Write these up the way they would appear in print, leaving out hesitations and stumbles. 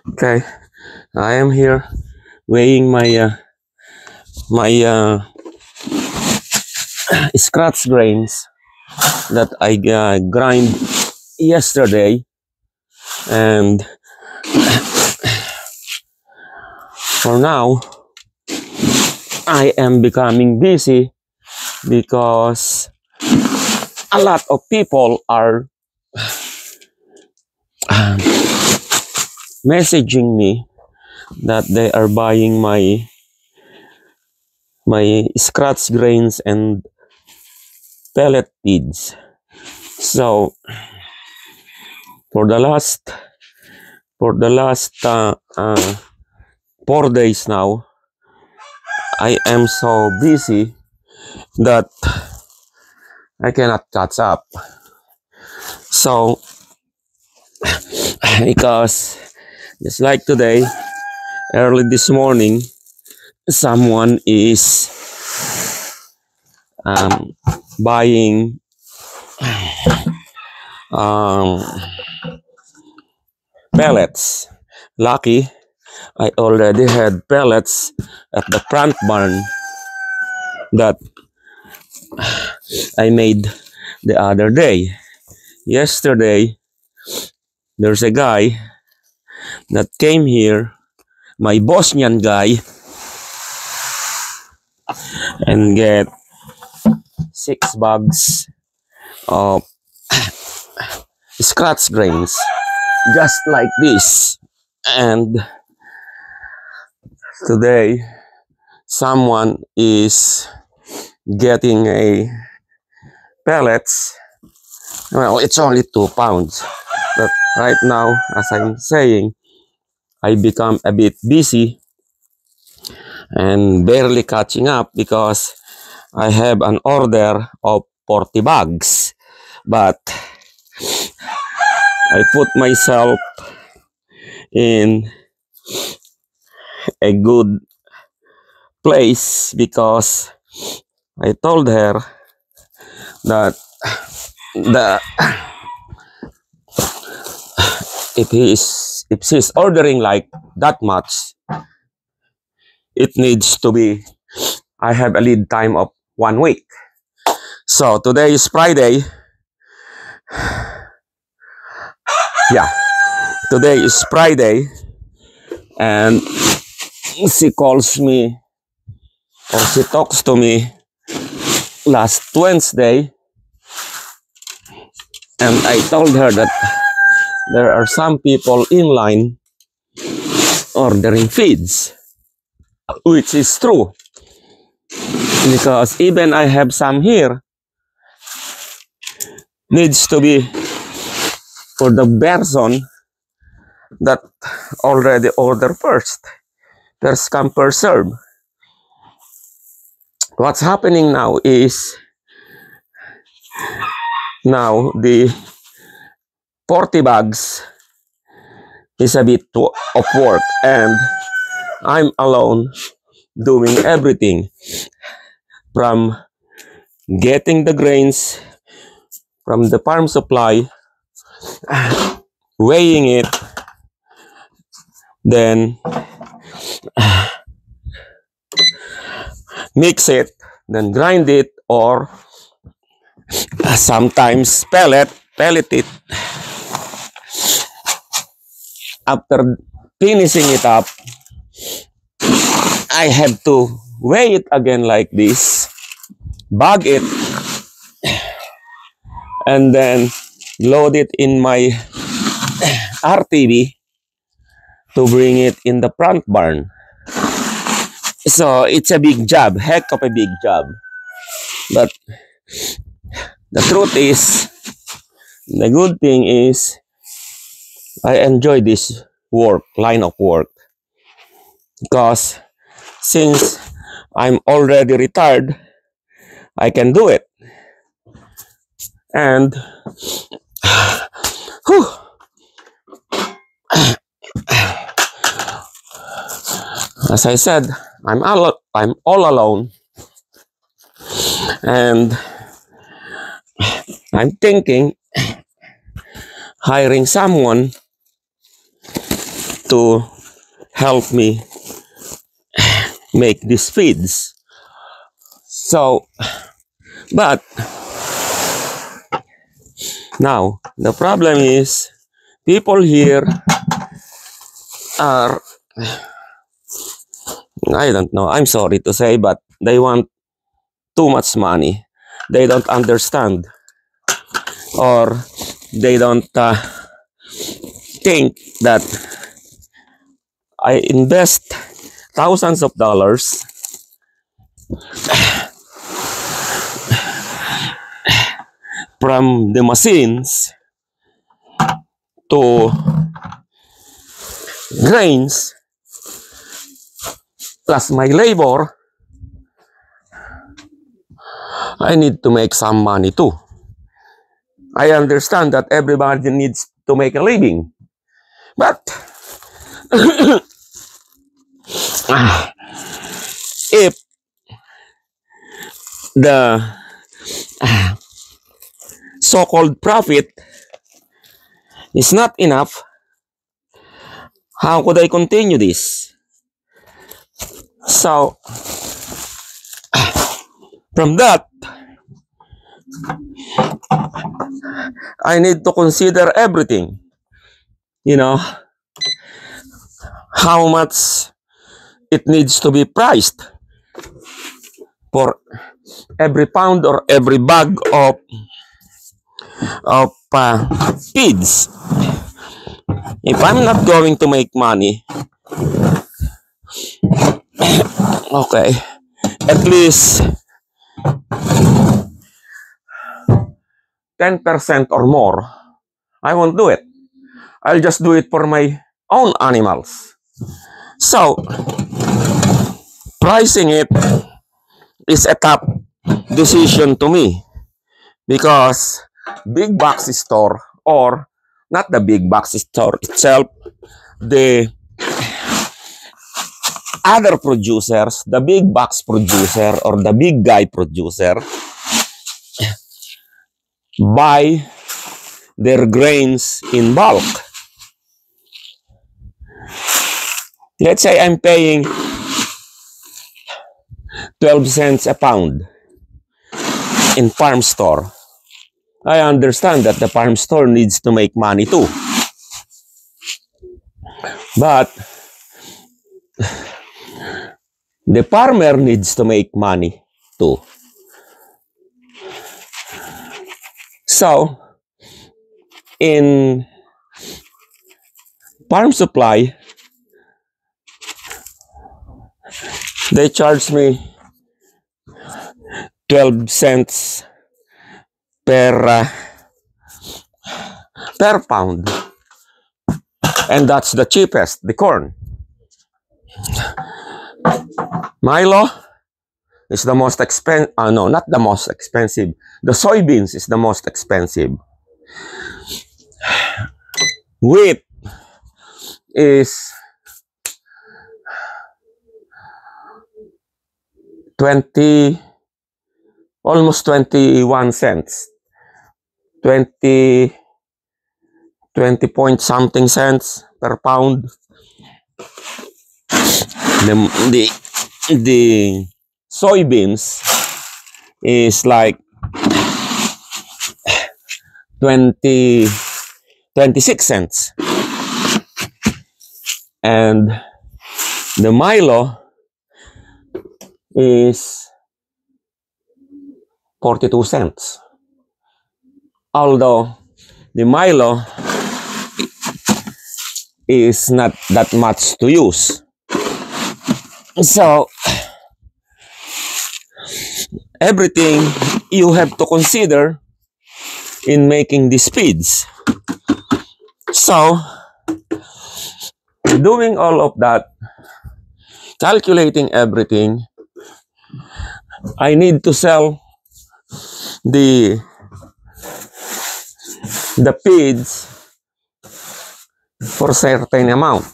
Okay, I am here weighing my scratch grains that I grind yesterday, and for now I am becoming busy because a lot of people are messaging me that they are buying my scratch grains and pellet feeds. So for the last 4 days now, I am so busy that I cannot catch up. So because just like today, early this morning, someone is buying um, pellets. Lucky, I already had pellets at the front barn that I made the other day. Yesterday, there's a guy that came here, my Bosnian guy, and get 6 bags of scratch grains, just like this. And today, someone is getting a pellets. Well, it's only 2 pounds, but right now, as I'm saying, I become a bit busy and barely catching up because I have an order of 40 bags, but I put myself in a good place because I told her that the if she's ordering like that much, it needs to be, I have a lead time of 1 week. So today is Friday. Yeah, today is Friday, and she calls me, or she talks to me last Wednesday, and I told her that there are some people in line ordering feeds, which is true, because even I have some here, needs to be for the person that already ordered first. First come, first serve. What's happening now is, now the 40 bags is a bit of work, and I'm alone doing everything from getting the grains from the farm supply, weighing it, then mix it, then grind it, or sometimes pellet it. After finishing it up, I have to weigh it again like this, bag it, and then load it in my RTV to bring it in the front barn. So it's a big job, heck of a big job. But the truth is, the good thing is, I enjoy this line of work, because since I'm already retired, I can do it. And whew, as I said, I'm all alone, and I'm thinking hiring someone to help me make these feeds. So, but now the problem is people here are, I don't know, I'm sorry to say, but they want too much money. They don't understand, or they don't think that I invest thousands of dollars from the machines to grains plus my labor. I need to make some money too. I understand that everybody needs to make a living, but if the so-called profit is not enough, how could I continue this? So, from that, I need to consider everything. You know, how much it needs to be priced for every pound or every bag of feeds. If I'm not going to make money, okay, at least 10% or more, I won't do it. I'll just do it for my own animals. So, pricing it is a tough decision to me, because big box store, or not the big box store itself, the other producers, the big box producer or the big guy producer, buy their grains in bulk. Let's say I'm paying 12 cents a pound in farm store. I understand that the farm store needs to make money too. But the farmer needs to make money too. So, in farm supply, they charge me 12 cents per pound. And that's the cheapest, the corn. Milo is the most expensive. No, not the most expensive. The soybeans is the most expensive. Wheat is 20, almost 21 cents. 20 point something cents per pound. The soybeans is like 26 cents. And the Milo is 42 cents. Although the Milo is not that much to use. So, everything you have to consider in making these feeds. So, doing all of that, calculating everything, I need to sell the feeds for a certain amount.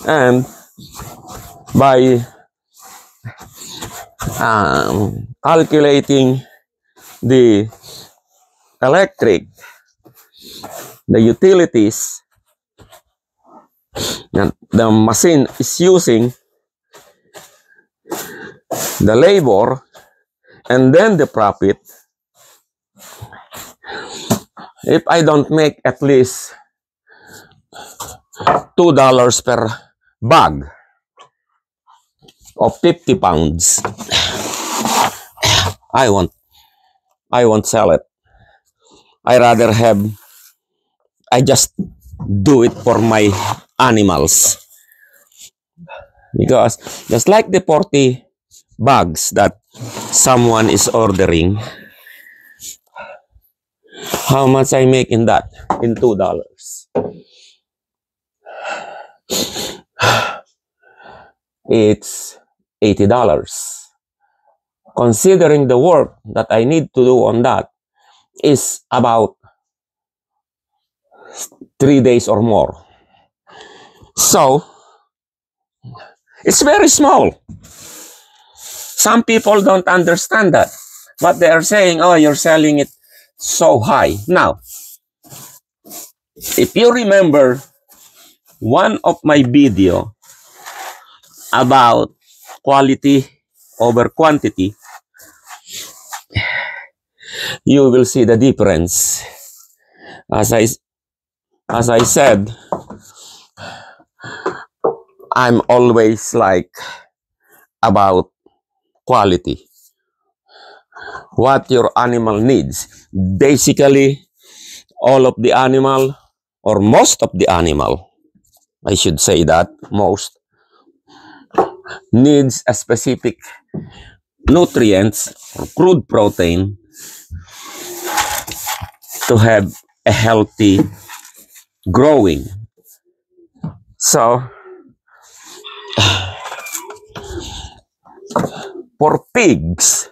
And by calculating the electric, the utilities that the machine is using, the labor, and then the profit, if I don't make at least $2 per bag of 50 pounds, I won't sell it. I just do it for my animals. Because just like the 40 bags that someone is ordering, how much I make in that? In $2. It's $80. Considering the work that I need to do on that is about 3 days or more. So, it's very small. Some people don't understand that. But they are saying, oh, you're selling it so high. Now, if you remember one of my video about quality over quantity, you will see the difference. As I said, I'm always like about quality. What your animal needs. Basically, all of the animal, or most of the animal, I should say that, most, needs a specific nutrients, or crude protein, to have a healthy growing. So, for pigs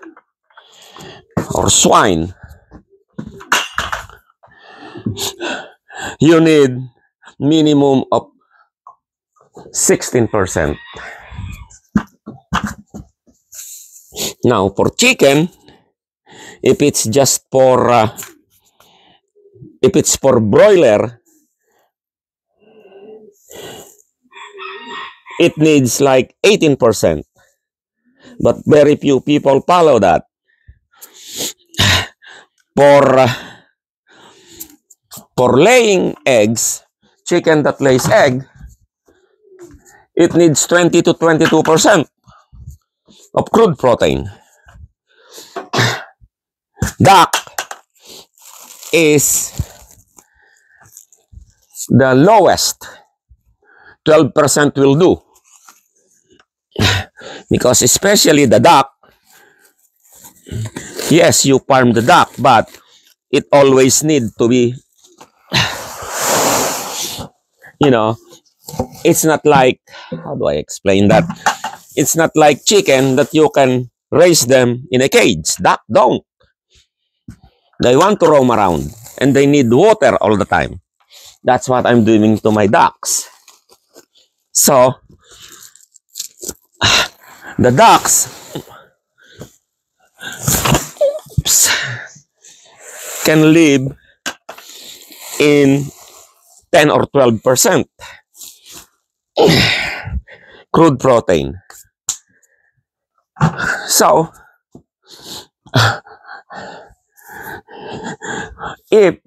or swine, you need minimum of 16%. Now, for chicken, if it's just for if it's for broiler, it needs like 18%. But very few people follow that. For laying eggs, chicken that lays egg, it needs 20 to 22% of crude protein. Duck is the lowest. 12% will do. Because especially the duck, yes, you farm the duck, but it always need to be, you know, it's not like, how do I explain that? It's not like chicken that you can raise them in a cage. Duck don't. They want to roam around and they need water all the time. That's what I'm doing to my ducks. So, the ducks can live in 10 or 12% crude protein. So, if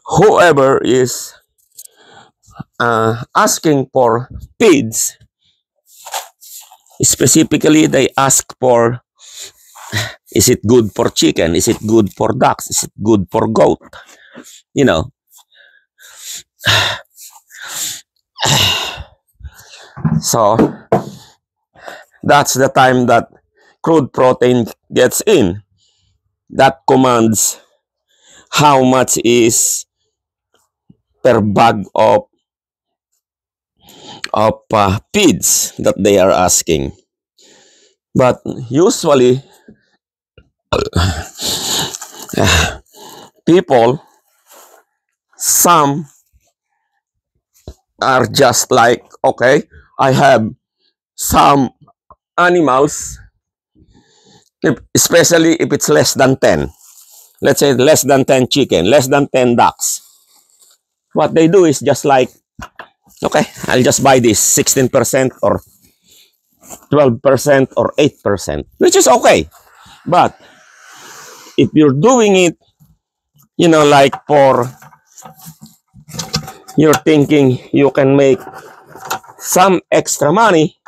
whoever is asking for feeds, specifically they ask for, is it good for chicken? Is it good for ducks? Is it good for goat? You know. So, that's the time that crude protein gets in. That commands how much is per bag of feeds that they are asking. But usually, people, some are just like, okay, I have some animals, especially if it's less than 10. let's say less than 10 chicken, less than 10 ducks. What they do is just like, okay, I'll just buy this 16% or 12% or 8%, which is okay. But if you're doing it, you know, like you're thinking you can make some extra money,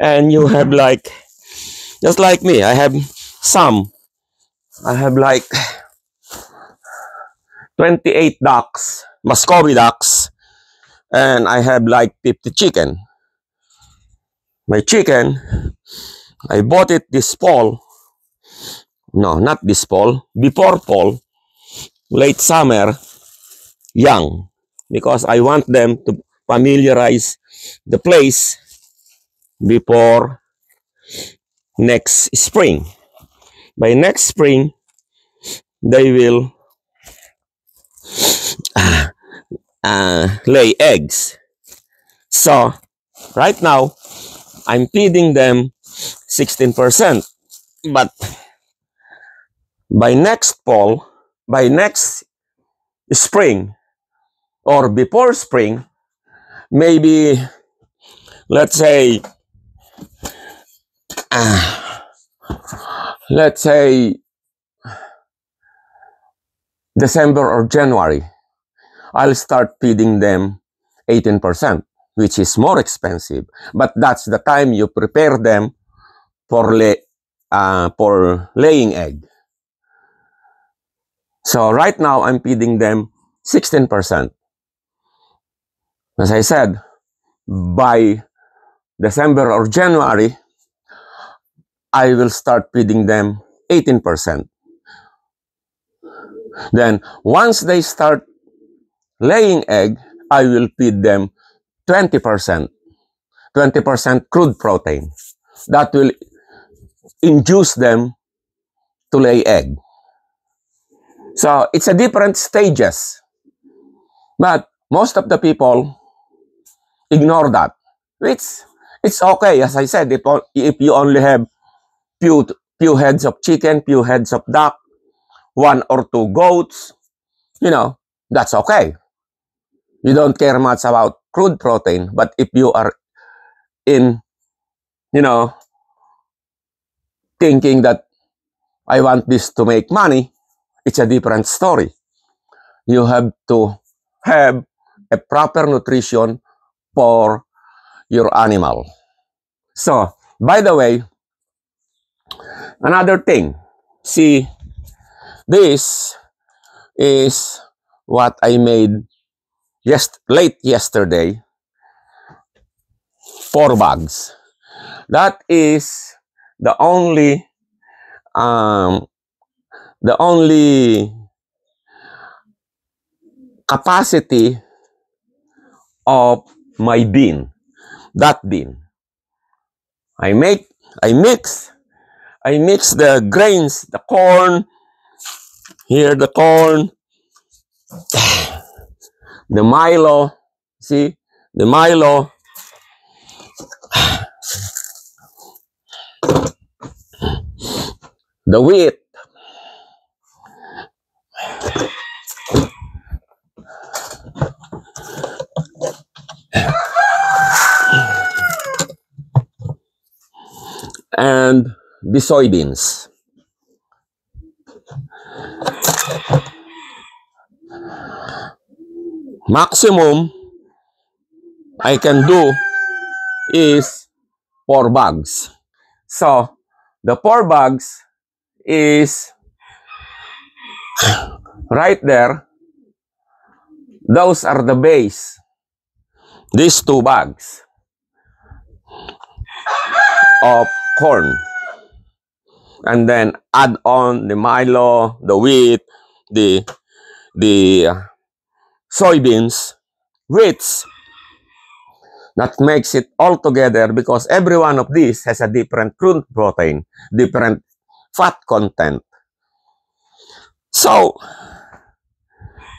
and you have like, just like me, I have like 28 ducks, Muscovy ducks, and I have like 50 chicken. My chicken, I bought it this fall. No, not this fall, before fall, late summer, young, because I want them to familiarize the place before next spring. By next spring, they will lay eggs. So right now, I'm feeding them 16%. But by next fall, by next spring, or before spring, maybe, let's say December or January, I'll start feeding them 18%, which is more expensive. But that's the time you prepare them for laying egg. So right now, I'm feeding them 16%. As I said, by December or January, I will start feeding them 18%. Then, once they start laying egg, I will feed them 20%. 20% crude protein. That will induce them to lay egg. So, it's a different stages. But most of the people ignore that. It's okay, as I said, if you only have few heads of chicken, few heads of duck, 1 or 2 goats, you know, that's okay. You don't care much about crude protein. But if you are in, you know, thinking that I want this to make money, it's a different story. You have to have a proper nutrition for your animal. So, by the way, another thing, see, this is what I made late yesterday, 4 bags. That is the only capacity of my bean. That bean. I mix the grains, the corn, here the corn, the Milo, see, the Milo, the wheat, and the soybeans. Maximum I can do is 4 bags. So, the 4 bags is right there. Those are the base. These 2 bags of corn. And then add on the Milo, the wheat, the soybeans, which that makes it all together, because every one of these has a different crude protein, different fat content. So,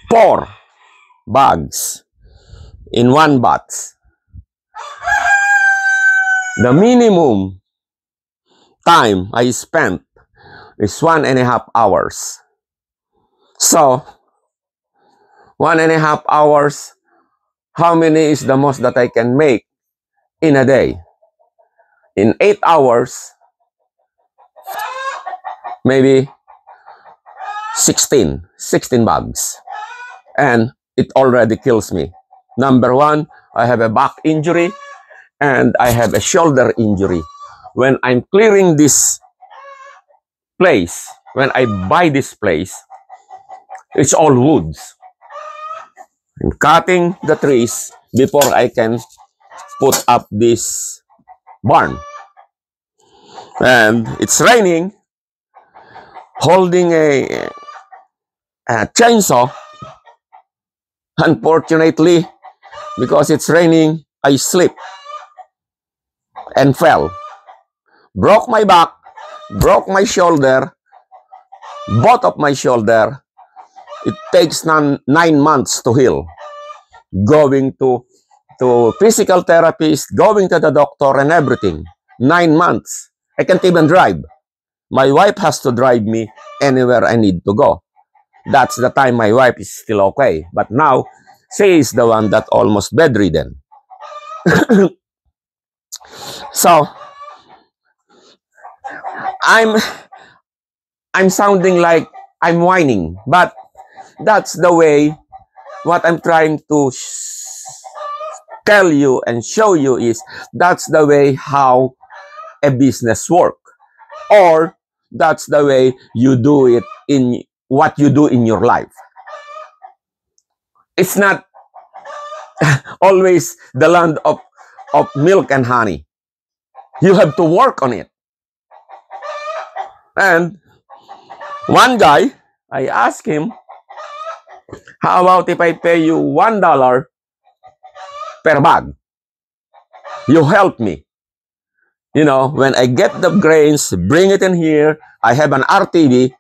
4 bags in 1 batch. The minimum time I spent is 1.5 hours. So, 1.5 hours, how many is the most that I can make in a day? In 8 hours, maybe 16 bags. And it already kills me. Number one, I have a back injury and I have a shoulder injury. When I'm clearing this place, when I buy this place, it's all woods. I'm cutting the trees before I can put up this barn. And it's raining, holding a chainsaw. Unfortunately, because it's raining, I slipped and fell. Broke my back, broke my shoulder, both of my shoulder. It takes 9 months to heal. Going to physical therapist, going to the doctor and everything. 9 months. I can't even drive. My wife has to drive me anywhere I need to go. That's the time my wife is still okay. But now, she is the one that almost bedridden. So, I'm sounding like I'm whining. But that's the way, what I'm trying to tell you and show you is, that's the way how a business works. Or, that's the way you do it in what you do in your life. It's not always the land of milk and honey. You have to work on it. And one guy, I asked him, how about if I pay you $1 per bag? You help me. You know, when I get the grains, bring it in here. I have an RTV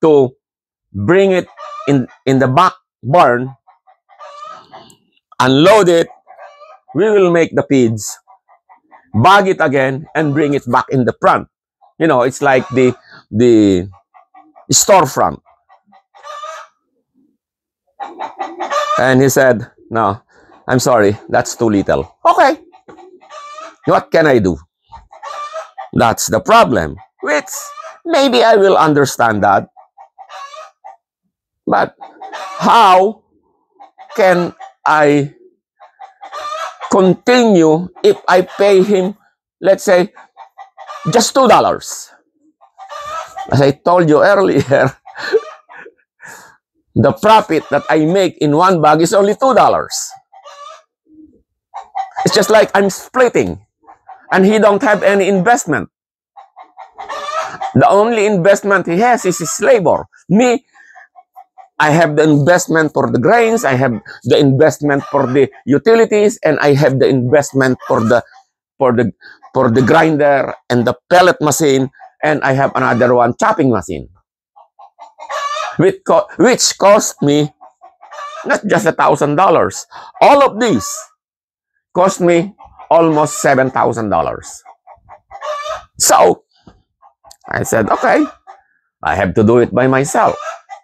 to bring it in the back barn, unload it. We will make the feeds, bag it again, and bring it back in the front. You know, it's like the storefront. And he said, no, I'm sorry, that's too little. Okay, what can I do? That's the problem. Which maybe I will understand that. But how can I continue if I pay him, let's say, just $2? As I told you earlier, the profit that I make in one bag is only $2. It's just like I'm splitting, and he don't have any investment. The only investment he has is his labor. Me, I have the investment for the grains, I have the investment for the utilities, and I have the investment for the grinder and the pellet machine, and I have another one, chopping machine, which cost me not just $1,000. All of these cost me almost $7,000. So I said, okay, I have to do it by myself.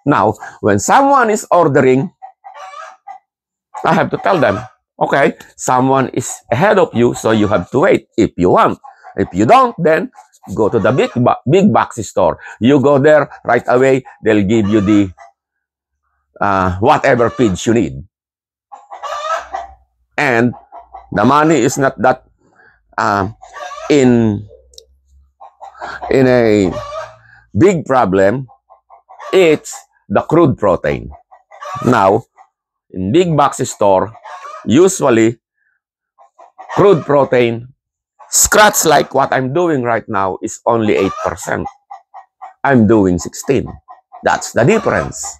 Now, when someone is ordering, I have to tell them, okay, someone is ahead of you, so you have to wait if you want. If you don't, then go to the big box store. You go there right away, they'll give you the whatever feeds you need. And the money is not that in a big problem. It's the crude protein. Now, in big box store, usually crude protein, scratch like what I'm doing right now, is only 8%. I'm doing 16. That's the difference.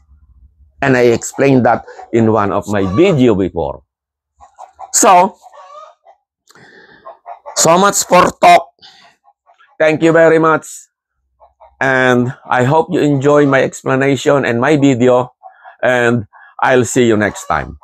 And I explained that in one of my video before. So much for talk. Thank you very much. And I hope you enjoy my explanation and my video. And I'll see you next time.